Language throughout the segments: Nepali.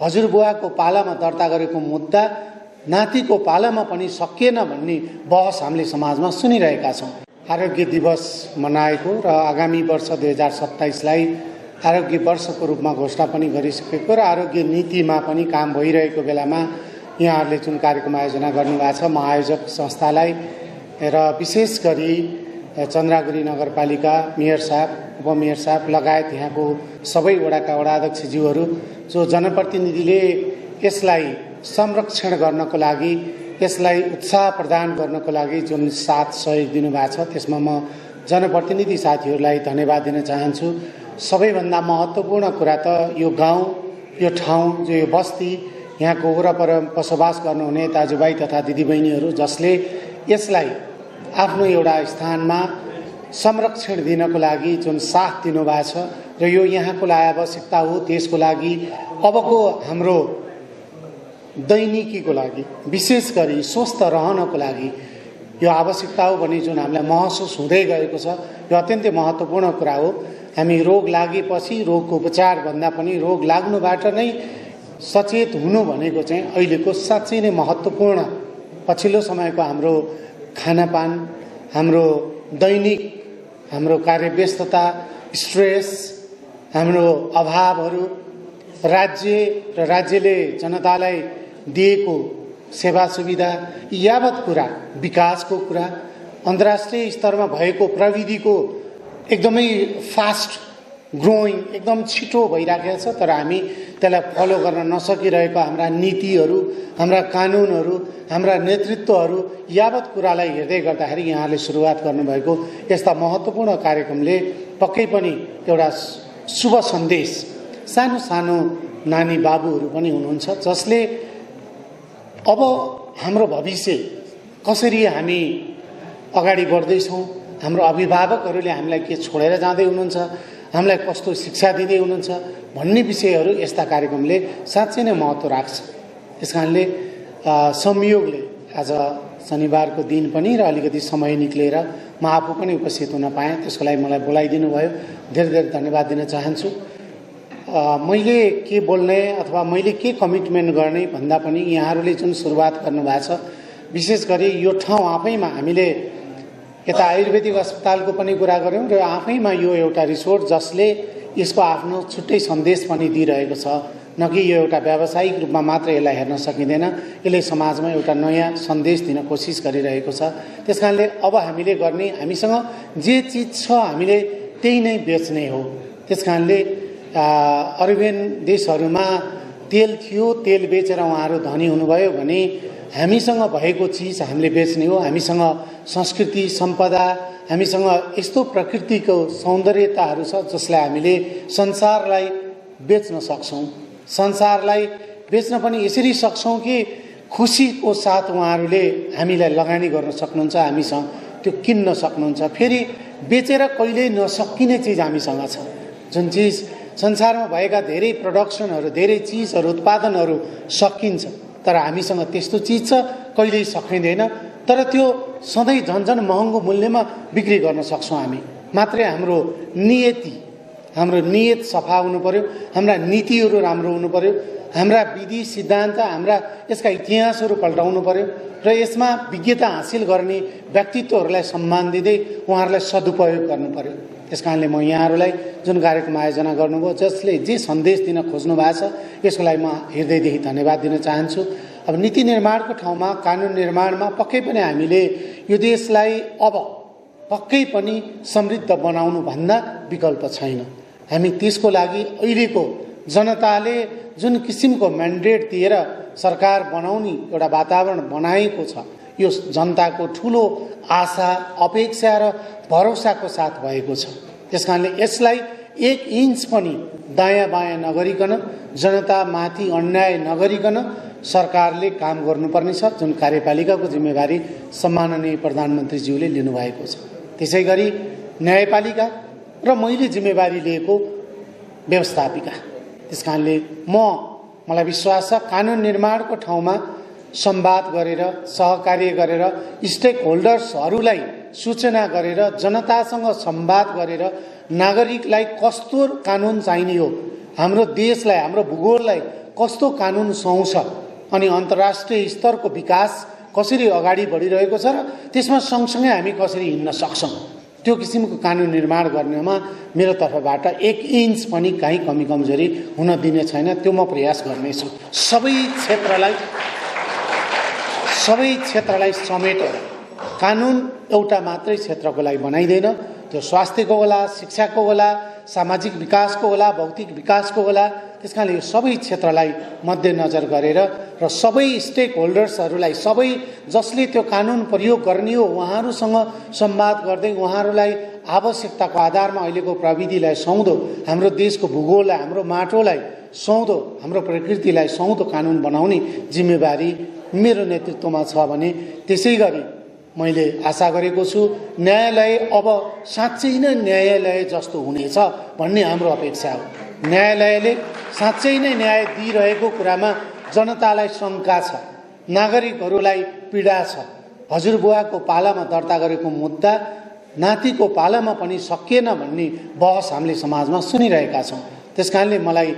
हजुरबुवाको पालामा दर्ता गरेको मुद्दा नातिको पालामा पनि सकिएन भन्ने बहस हामीले समाजमा सुनिरहेका छौँ। आरोग्य दिवस मनाएको र आगामी वर्ष 2027लाई आरोग्य वर्षको रूपमा घोषणा पनि गरिसकेको र आरोग्य नीतिमा पनि काम भइरहेको बेलामा यहाँहरूले जुन कार्यक्रम आयोजना गर्नुभएको छ, म आयोजक संस्थालाई र विशेष गरी चन्द्रागुरी नगरपालिका मेयर साहब, उपमेयर साहब लगायत यहाँको सबै वडाका वडाध्यक्षज्यूहरू जो जनप्रतिनिधिले यसलाई संरक्षण गर्नको लागि, यसलाई उत्साह प्रदान गर्नको लागि जुन साथ सहयोग दिनुभएको छ, त्यसमा म जनप्रतिनिधि साथीहरूलाई धन्यवाद दिन चाहन्छु। सबैभन्दा महत्त्वपूर्ण कुरा त यो गाउँ, यो ठाउँ, जो यो बस्ती, यहाँको वरपर बसोबास गर्नुहुने दाजुभाइ तथा दिदीबहिनीहरू जसले यसलाई आफ्नो एउटा स्थानमा संरक्षण दिनको लागि जुन साथ दिनुभएको छ र यो यहाँको लागि आवश्यकता हो, त्यसको लागि अबको हाम्रो दैनिकीको लागि, विशेष गरी स्वस्थ रहनको लागि यो आवश्यकता हो भन्ने जुन हामीलाई महसुस हुँदै गएको छ, यो अत्यन्तै महत्त्वपूर्ण कुरा हो। हामी रोग लागेपछि रोगको उपचार भन्दा पनि रोग लाग्नुबाट नै सचेत हुनु भनेको चाहिँ अहिलेको साँच्चै नै महत्त्वपूर्ण पछिल्लो समयको हाम्रो खानापान, हाम्रो दैनिक, हाम्रो कार्यव्यस्तता, स्ट्रेस, हाम्रो अभावहरू, राज्य र राज्यले जनतालाई दिएको सेवा सुविधा, यावत कुरा, विकासको कुरा, अन्तर्राष्ट्रिय स्तरमा भएको प्रविधिको एकदमै फास्ट ग्रोइङ, एकदम छिटो भइराखेको छ, तर हामी त्यसलाई फलो गर्न नसकिरहेको हाम्रा नीतिहरू, हाम्रा कानुनहरू, हाम्रा नेतृत्वहरू, यावत कुरालाई हेर्दै गर्दाखेरि यहाँले सुरुवात गर्नुभएको यस्ता महत्त्वपूर्ण कार्यक्रमले पक्कै पनि एउटा शुभ सन्देश सानो सानो नानी बाबुहरू पनि हुनुहुन्छ जसले अब हाम्रो भविष्य कसरी हामी अगाडि बढ्दैछौँ, हाम्रो अभिभावकहरूले हामीलाई के छोडेर जाँदै हुनुहुन्छ, हामीलाई कस्तो शिक्षा दिँदै हुनुहुन्छ भन्ने विषयहरू यस्ता कार्यक्रमले साँच्चै नै महत्त्व राख्छ। त्यस कारणले संयोगले आज शनिबारको दिन पनि र अलिकति समय निक्लेर म आफू पनि उपस्थित हुन पाएँ, त्यसको लागि मलाई बोलाइदिनु भयो, धेरै धेरै धन्यवाद दिन चाहन्छु। मैले के बोल्ने अथवा मैले के कमिटमेन्ट गर्ने भन्दा पनि यहाँहरूले जुन सुरुवात गर्नुभएको छ, विशेष गरी यो ठाउँ आफैमा हामीले यता आयुर्वेदिक अस्पतालको पनि कुरा गऱ्यौँ र आफैमा यो एउटा रिसोर्ट जसले यसको आफ्नो छुट्टै सन्देश पनि दिइरहेको छ, न कि यो एउटा व्यावसायिक रूपमा मात्र यसलाई हेर्न सकिँदैन, यसले समाजमा एउटा नयाँ सन्देश दिन कोसिस गरिरहेको छ। त्यस कारणले अब हामीले गर्ने, हामीसँग जे चिज छ हामीले त्यही नै बेच्ने हो। त्यस कारणले अरेबियन देशहरूमा तेल थियो, तेल बेचेर उहाँहरू धनी हुनुभयो भने हामीसँग भएको चिज हामीले बेच्ने हो। हामीसँग संस्कृति, सम्पदा, हामीसँग यस्तो प्रकृतिको सौन्दर्यताहरू छ जसलाई हामीले संसारलाई बेच्न सक्छौँ। संसारलाई बेच्न पनि यसरी सक्छौँ कि खुसीको साथ उहाँहरूले हामीलाई लगानी गर्न सक्नुहुन्छ, हामीसँग त्यो किन्न सक्नुहुन्छ। फेरि बेचेर कहिल्यै नसकिने चिज हामीसँग छ, जुन चिज संसारमा भएका धेरै प्रोडक्सनहरू, धेरै चिजहरू, उत्पादनहरू सकिन्छ, तर हामीसँग त्यस्तो चिज छ कहिल्यै सकिँदैन। तर त्यो सधैँ झन्झन महँगो मूल्यमा बिक्री गर्न सक्छौँ हामी। मात्रै हाम्रो नियत सफा हुनु पर्यो, हाम्रा नीतिहरू राम्रो हुनु पर्यो, हाम्रा विधि सिद्धान्त, हाम्रा यसका इतिहासहरू पल्टाउनु पर्यो र यसमा विज्ञता हासिल गर्ने व्यक्तित्वहरूलाई सम्मान दिँदै उहाँहरूलाई सदुपयोग गर्नु पर्यो। त्यस कारणले म यहाँहरूलाई जुन कार्यक्रम आयोजना गर्नुभयो, जसले जे सन्देश दिन खोज्नु भएको छ, यसको लागि म हृदयदेखि धन्यवाद दिन चाहन्छु। अब नीति निर्माणको ठाउँमा, कानुन निर्माणमा पक्कै पनि हामीले यो देशलाई अब पक्कै पनि समृद्ध बनाउनु भन्दा विकल्प छैन। हामी त्यसको लागि अहिलेको जनताले जुन किसिमको म्यान्डेट दिएर सरकार बनाउने एउटा वातावरण बनाएको छ, यो जनताको ठुलो आशा, अपेक्षा र भरोसाको साथ भएको छ। त्यसकारणले यसलाई एक इन्च पनि दायाँ बायाँ नगरिकन, जनतामाथि अन्याय नगरिकन सरकारले काम गर्नुपर्नेछ, जुन कार्यपालिकाको जिम्मेवारी सम्माननीय प्रधानमन्त्रीज्यूले लिनुभएको छ। त्यसै गरी न्यायपालिका र मैले जिम्मेवारी लिएको व्यवस्थापिका। त्यसकारणले मलाई विश्वास छ कानुन निर्माणको ठाउँमा संवाद गरेर, सहकार्य गरेर, स्टेक होल्डर्सहरूलाई सूचना गरेर, जनतासँग संवाद गरेर नागरिकलाई कस्तो कानुन चाहिने हो, हाम्रो देशलाई, हाम्रो भूगोललाई कस्तो कानुन सुहाउँछ अनि अन्तर्राष्ट्रिय स्तरको विकास कसरी अगाडि बढिरहेको छ र त्यसमा सँगसँगै हामी कसरी हिँड्न सक्छौँ त्यो किसिमको कानुन निर्माण गर्नेमा मेरो तर्फबाट 1 इन्च पनि कहीँ कमी कमजोरी हुन दिने छैन। त्यो म प्रयास गर्नेछु। सबै क्षेत्रलाई समेटेर कानुन एउटा मात्रै क्षेत्रको लागि बनाइदैन। त्यो स्वास्थ्यको होला, शिक्षाको होला, सामाजिक विकासको होला, भौतिक विकासको होला। त्यसकारणले यो सबै क्षेत्रलाई मध्यनजर गरेर र सबै स्टेक होल्डर्सहरूलाई, सबै जसले त्यो कानुन प्रयोग गर्ने हो उहाँहरूसँग संवाद गर्दै उहाँहरूलाई आवश्यकताको आधारमा अहिलेको प्रविधिलाई सुहाउँदो, हाम्रो देशको भूगोललाई, हाम्रो माटोलाई सुहाउँदो, हाम्रो प्रकृतिलाई सुहाउँदो कानुन बनाउने जिम्मेवारी मेरो नेतृत्वमा छ भने त्यसै गरी मैले आशा गरेको छु न्यायालय अब साँच्चै नै न्यायालय जस्तो हुनेछ भन्ने हाम्रो अपेक्षा हो। न्यायालयले साँच्चै नै न्याय दिइरहेको कुरामा जनतालाई शङ्का छ, नागरिकहरूलाई पीडा छ। हजुरबुवाको पालामा दर्ता गरेको मुद्दा नातिको पालामा पनि सकिएन भन्ने बहस हामीले समाजमा सुनिरहेका छौँ। त्यसकारणले मलाई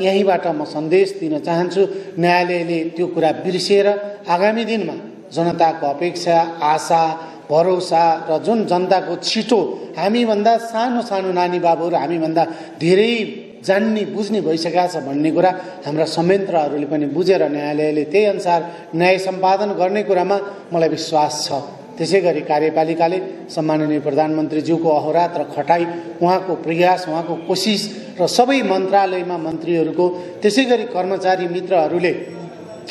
यहीँबाट म सन्देश दिन चाहन्छु, न्यायालयले त्यो कुरा बिर्सिएर आगामी दिनमा जनताको अपेक्षा, आशा, भरोसा र जुन जनताको छिटो हामीभन्दा सानो सानो नानी बाबुहरू हामीभन्दा धेरै जान्ने बुझ्ने भइसकेका छ भन्ने कुरा हाम्रा संयन्त्रहरूले पनि बुझेर न्यायालयले त्यही अनुसार न्याय सम्पादन गर्ने कुरामा मलाई विश्वास छ। त्यसै गरी कार्यपालिकाले सम्माननीय प्रधानमन्त्रीज्यूको अहोरात्र खटाई, उहाँको प्रयास, उहाँको कोसिस र सबै मन्त्रालयमा मन्त्रीहरूको, त्यसै गरी कर्मचारी मित्रहरूले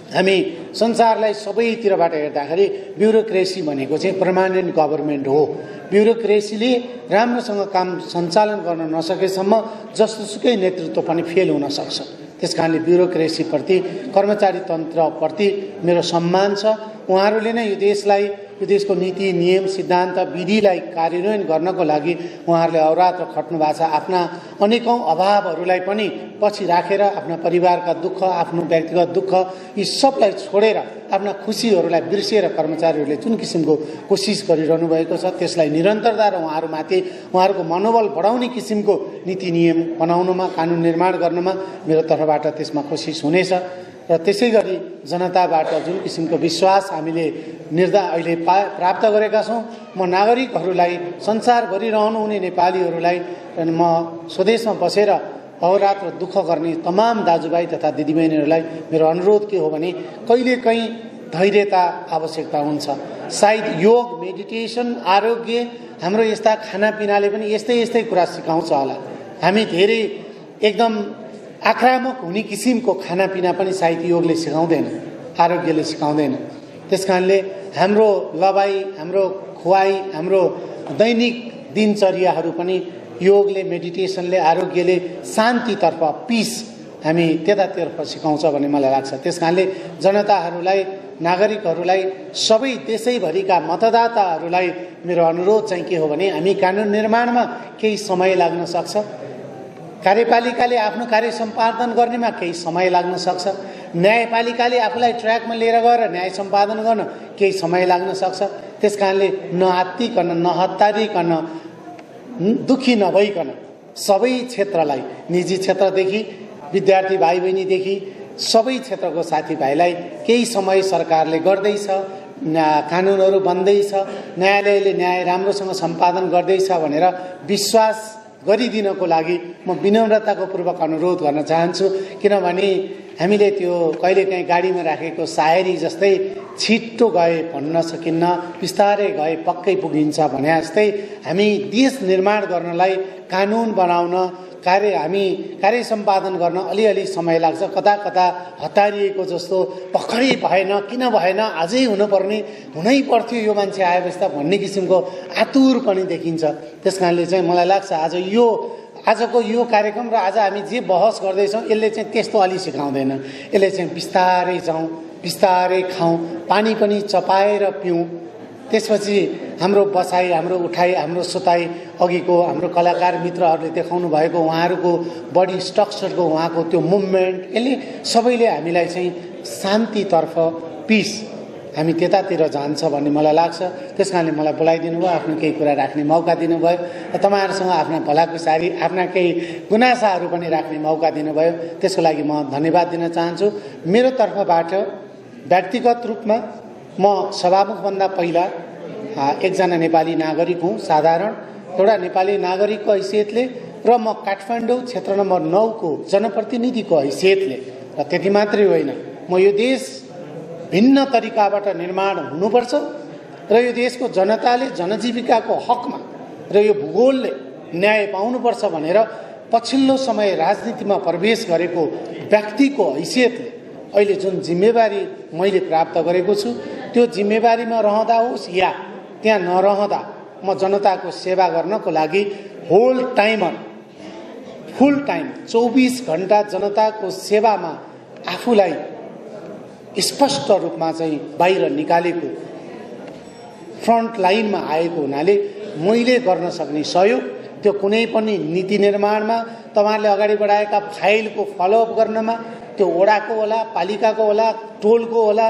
हामी संसारलाई सबैतिरबाट हेर्दाखेरि ब्युरोक्रेसी भनेको चाहिँ पर्मानेन्ट गभर्मेन्ट हो। ब्युरोक्रेसीले राम्रोसँग काम सञ्चालन गर्न नसकेसम्म जस्तोसुकै नेतृत्व पनि फेल हुन सक्छ। त्यसकारणले ब्युरोक्रेसीप्रति, कर्मचारी तन्त्रप्रति मेरो सम्मान छ। उहाँहरूले नै यो देशलाई, यो देशको नीति, नियम, सिद्धान्त, विधिलाई कार्यान्वयन गर्नको लागि उहाँहरूले अहोरात्र खट्नु भएको छ। आफ्ना अनेकौँ अभावहरूलाई पनि पछि राखेर आफ्ना परिवारका दुःख, आफ्नो व्यक्तिगत दुःख यी सबलाई छोडेर आफ्ना खुसीहरूलाई बिर्सिएर कर्मचारीहरूले जुन किसिमको कोसिस गरिरहनु भएको छ त्यसलाई निरन्तरता र उहाँहरूमाथि उहाँहरूको मनोबल बढाउने किसिमको नीति नियम बनाउनमा, कानुन निर्माण गर्नमा मेरो तर्फबाट त्यसमा कोसिस हुनेछ। र त्यसै गरी जनताबाट जुन किसिमको विश्वास हामीले अहिले प्राप्त गरेका छौँ, म नागरिकहरूलाई, संसारभरि रहनुहुने नेपालीहरूलाई म स्वदेशमा बसेर अहोरात्र दुःख गर्ने तमाम दाजुभाइ तथा दिदीबहिनीहरूलाई मेरो अनुरोध के हो भने कहिलेकाहीँ धैर्यता आवश्यकता हुन्छ। सायद योग, मेडिटेसन, आरोग्य, हाम्रो यस्ता खानापिनाले पनि यस्तै कुरा सिकाउँछ होला। हामी धेरै एकदम आक्रामक हुने किसिमको खानापिना पनि सायद योगले सिकाउँदैन, आरोग्यले सिकाउँदैन। त्यसकारणले हाम्रो लबाइ, हाम्रो खुवाई, हाम्रो दैनिक दिनचर्याहरू पनि योगले, मेडिटेसनले, आरोग्यले शान्तितर्फ, पिस हामी त्यतातर्फ सिकाउँछ भन्ने मलाई लाग्छ। त्यसकारणले जनताहरूलाई, नागरिकहरूलाई, सबै देशैभरिका मतदाताहरूलाई मेरो अनुरोध चाहिँ के हो भने हामी कानुन निर्माणमा केही समय लाग्न सक्छ, कार्यपालिकाले आफ्नो कार्य सम्पादन गर्नेमा केही समय लाग्न सक्छ, न्यायपालिकाले आफूलाई ट्र्याकमा लिएर गएर न्याय सम्पादन गर्न केही समय लाग्न सक्छ। त्यसकारणले नआत्तिकन, नहत्तारिकन, दुखी नभइकन सबै क्षेत्रलाई, निजी क्षेत्रदेखि विद्यार्थी भाइ बहिनीदेखि सबै क्षेत्रको साथीभाइलाई केही समय सरकारले गर्दैछ, कानुनहरू बन्दैछ, न्यायालयले न्याय राम्रोसँग सम्पादन गर्दैछ भनेर विश्वास गरिदिनको लागि म विनम्रताको पूर्वक अनुरोध गर्न चाहन्छु। किनभने हामीले त्यो कहिलेकाहीँ गाडीमा राखेको सायरी जस्तै छिट्टो गए भन्न सकिन्न, बिस्तारै गए पक्कै पुगिन्छ भने जस्तै हामी देश निर्माण गर्नलाई, कानुन बनाउन, हामी कार्य सम्पादन गर्न अलिअलि समय लाग्छ। कता कता हतारिएको जस्तो, भर्खरै भएन, किन भएन, अझै हुनुपर्ने, हुनै पर्थ्यो यो मान्छे आएपछि त भन्ने किसिमको आतुर पनि देखिन्छ। त्यसकारणले चाहिँ मलाई लाग्छ आजको यो कार्यक्रम र आज हामी जे बहस गर्दैछौँ यसले चाहिँ त्यस्तो अलि सिकाउँदैन। यसले चाहिँ बिस्तारै जाउँ, बिस्तारै खाउँ, पानी पनि चपाएर पिउँ, त्यसपछि हाम्रो बसाइ, हाम्रो उठाइ, हाम्रो सुताइ, अघिको हाम्रो कलाकार मित्रहरूले देखाउनु भएको उहाँहरूको बडी स्ट्रक्चरको उहाँको त्यो मुभमेन्ट, यसले सबैले हामीलाई चाहिँ शान्तितर्फ, पिस, हामी त्यतातिर जान्छ भन्ने मलाई लाग्छ। त्यस कारणले मलाई बोलाइदिनु भयो, आफ्नो केही कुरा राख्ने मौका दिनुभयो र तपाईँहरूसँग आफ्ना भलाकुसारी, आफ्ना केही गुनासाहरू पनि राख्ने मौका दिनुभयो। त्यसको लागि म धन्यवाद दिन चाहन्छु। मेरो तर्फबाट व्यक्तिगत रूपमा म सभामुखभन्दा पहिला एकजना नेपाली नागरिक हुँ, साधारण एउटा नेपाली नागरिकको हैसियतले र म काठमाडौँ क्षेत्र नम्बर 9 को जनप्रतिनिधिको हैसियतले, र त्यति मात्रै होइन, म यो देश भिन्न तरिकाबाट निर्माण हुनुपर्छ र यो देशको जनताले जनजीविकाको हकमा र यो भूगोलले न्याय पाउनुपर्छ भनेर पछिल्लो समय राजनीतिमा प्रवेश गरेको व्यक्तिको हैसियतले अहिले जुन जिम्मेवारी मैले प्राप्त गरेको छु, त्यो जिम्मेवारीमा रहँदा होस् या त्यहाँ नरहँदा म जनताको सेवा गर्नको लागि होल टाइमर, फुल टाइम 24 घण्टा जनताको सेवामा आफूलाई स्पष्ट रूपमा चाहिँ बाहिर निकालेको, फ्रन्ट लाइनमा आएको हुनाले मैले गर्न सक्ने सहयोग त्यो कुनै पनि नीति निर्माणमा, तपाईहरुले अगाडि बढाएका फाइलको फलोअप गर्नमा, त्यो वडाको होला, पालिकाको होला, टोलको होला,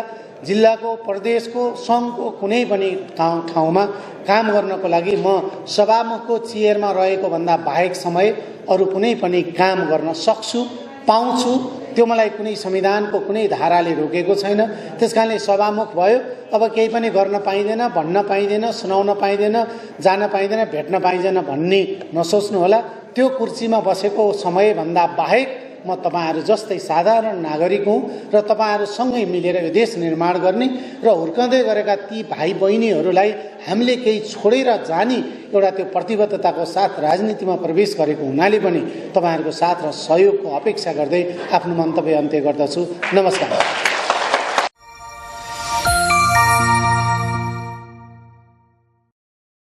जिल्लाको, प्रदेशको, सङ्घको कुनै पनि ठाउँमा काम गर्नको लागि म सभामुखको चेयरमा रहेको भन्दा बाहेक समय अरू कुनै पनि काम गर्न सक्छु, पाउँछु। त्यो मलाई कुनै संविधानको कुनै धाराले रोकेको छैन। त्यसकारणले सभामुख भयो, अब केही पनि गर्न पाइँदैन, भन्न पाइँदैन, सुनाउन पाइँदैन, जान पाइँदैन, भेट्न पाइँदैन भन्ने नसोच्नु होला। त्यो कुर्सीमा बसेको समयभन्दा बाहेक म तपाईहरु जस्तै साधारण नागरिक हुँ र तपाईहरुसँगै मिलेर यो देश निर्माण गर्ने र हुर्कँदै गरेका ती भाइ बहिनीहरूलाई हामीले केही छोडेर जाने एउटा त्यो प्रतिबद्धताको साथ राजनीतिमा प्रवेश गरेको हुनाले पनि तपाईहरुको साथ र सहयोगको अपेक्षा गर्दै आफ्नो मन्तव्य अन्त्य गर्दछु। नमस्कार।